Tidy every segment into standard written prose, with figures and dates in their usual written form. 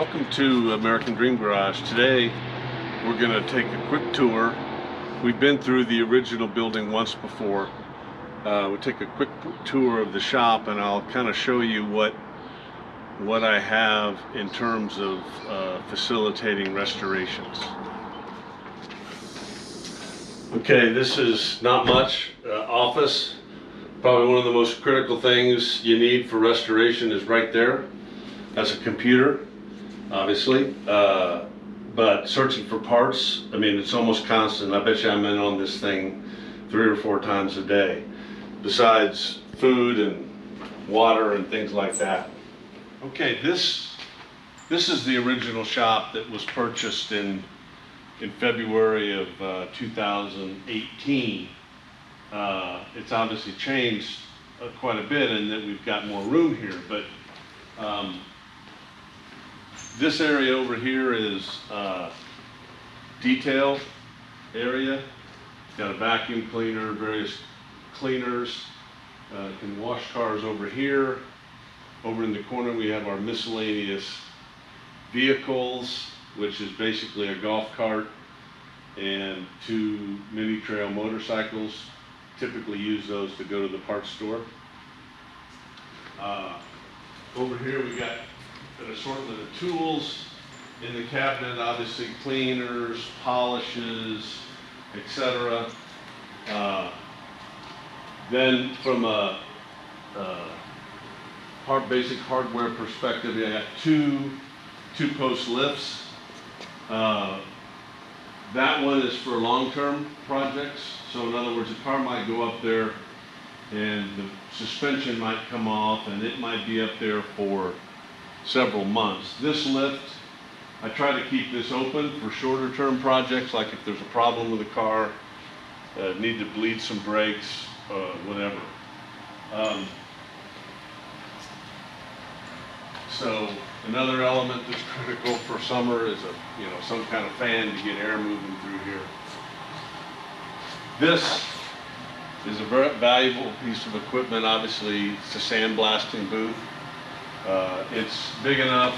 Welcome to American Dream Garage. Today we're going to take a quick tour. We've been through the original building once before. We'll take a quick tour of the shop and I'll kind of show you what I have in terms of facilitating restorations. Okay, this is not much. Office. Probably one of the most critical things you need for restoration is right there. That's a computer, obviously, but searching for parts, I mean, it's almost constant. I bet you I'm in on this thing 3 or 4 times a day, besides food and water and things like that. Okay, this is the original shop that was purchased in February of 2018. It's obviously changed quite a bit in that we've got more room here, but this area over here is detail area. Got a vacuum cleaner, various cleaners. Can wash cars over here. Over in the corner we have our miscellaneous vehicles, which is basically a golf cart and 2 mini trail motorcycles. Typically use those to go to the parts store. Over here we got an assortment of tools in the cabinet, obviously cleaners, polishes, etc. Then from a basic hardware perspective, I got two post lifts. That one is for long-term projects. So in other words, a car might go up there and the suspension might come off and it might be up there for several months. This lift, I try to keep this open for shorter term projects, like if there's a problem with the car, need to bleed some brakes, whatever. So another element that's critical for summer is some kind of fan to get air moving through here. This is a very valuable piece of equipment. Obviously, it's a sandblasting booth. It's big enough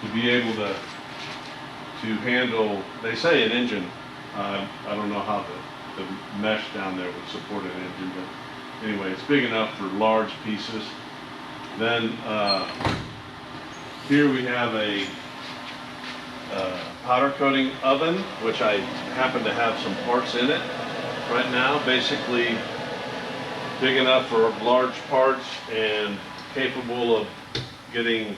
to be able to handle, they say, an engine. I don't know how the mesh down there would support an engine, but anyway, it's big enough for large pieces. Then here we have a powder coating oven, which I happen to have some parts in it right now. Basically big enough for large parts and capable of getting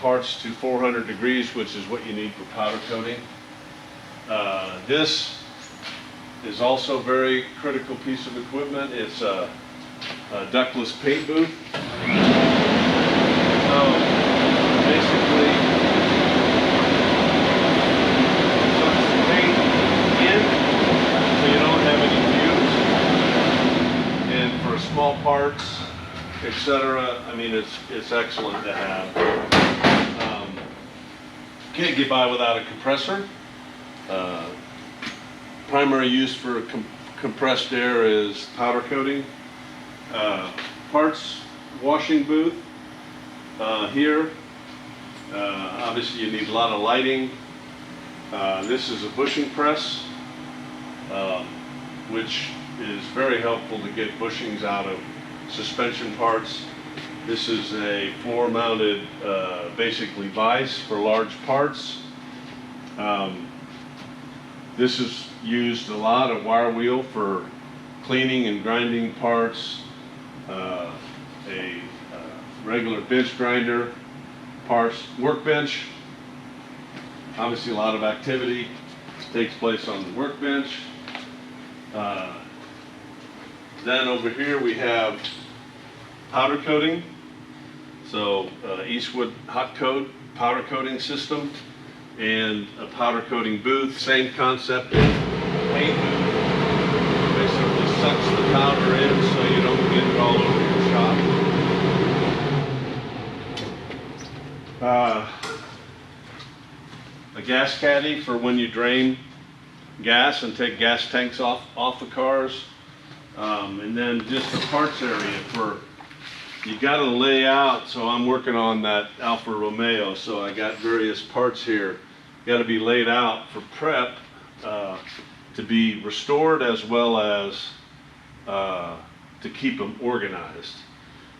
parts to 400 degrees, which is what you need for powder coating. This is also a very critical piece of equipment. It's a ductless paint booth. So basically, puts the paint in so you don't have any fumes. And for small parts, etc., I mean, it's excellent to have. Can't get by without a compressor. Primary use for compressed air is powder coating. Parts washing booth here. Obviously you need a lot of lighting. This is a bushing press, which is very helpful to get bushings out of suspension parts. This is a floor mounted basically vise for large parts. This is used a lot, a wire wheel for cleaning and grinding parts, a regular bench grinder, parts, workbench. Obviously a lot of activity takes place on the workbench. Then over here we have powder coating. So Eastwood hot coat powder coating system and a powder coating booth. Same concept. Paint booth basically sucks the powder in so you don't get it all over your shop. A gas caddy for when you drain gas and take gas tanks off the cars. And then just a parts area for you got to lay out. So I'm working on that Alfa Romeo, so I got various parts here. Got to be laid out for prep to be restored, as well as to keep them organized.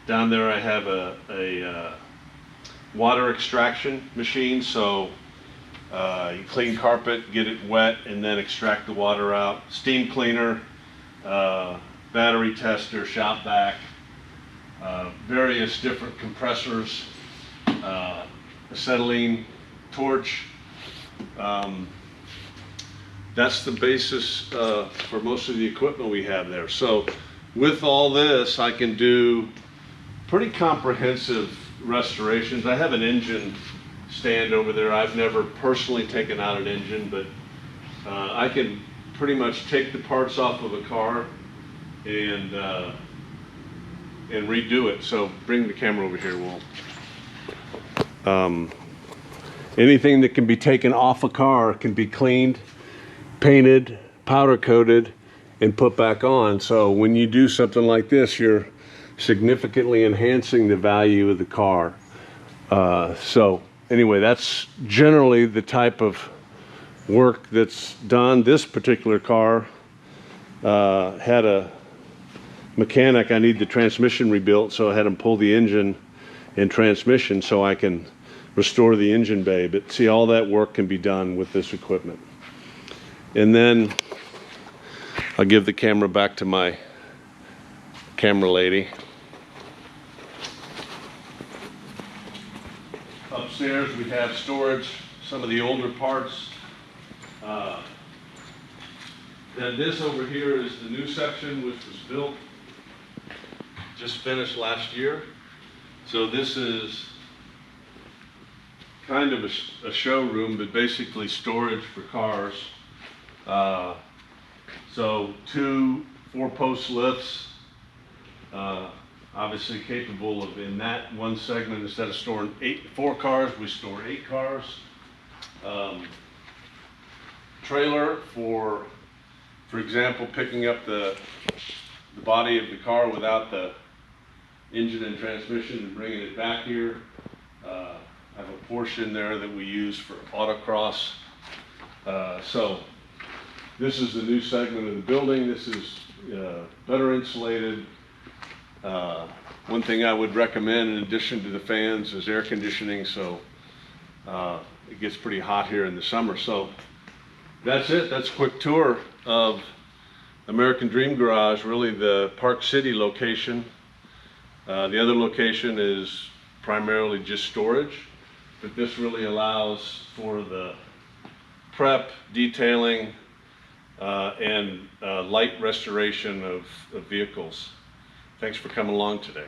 Down there I have a water extraction machine, so you clean carpet, get it wet, and then extract the water out. Steam cleaner, battery tester, shop vac, various different compressors, acetylene torch. That's the basis for most of the equipment we have there. So with all this, I can do pretty comprehensive restorations. I have an engine stand over there. I've never personally taken out an engine, but I can pretty much take the parts off of a car and redo it. So bring the camera over here, Will. Anything that can be taken off a car can be cleaned, painted, powder coated, and put back on. So when you do something like this, you're significantly enhancing the value of the car. So anyway, that's generally the type of work that's done. This particular car had a mechanic. I need the transmission rebuilt, so I had him pull the engine and transmission so I can restore the engine bay. But see, all that work can be done with this equipment. And then I'll give the camera back to my camera lady. Upstairs we have storage, some of the older parts. Then this over here is the new section, which was built, just finished last year. So this is kind of a showroom, but basically storage for cars. So 2 4-post lifts, obviously capable of, in that one segment, instead of storing 4 cars, we store 8 cars. Trailer for example, picking up the body of the car without the engine and transmission and bringing it back here. I have a portion there that we use for autocross. So this is the new segment of the building. This is better insulated. One thing I would recommend, in addition to the fans, is air conditioning. So it gets pretty hot here in the summer. So that's it. That's a quick tour of American Dream Garage, really the Park City location. The other location is primarily just storage, but this really allows for the prep, detailing, and light restoration of vehicles. Thanks for coming along today.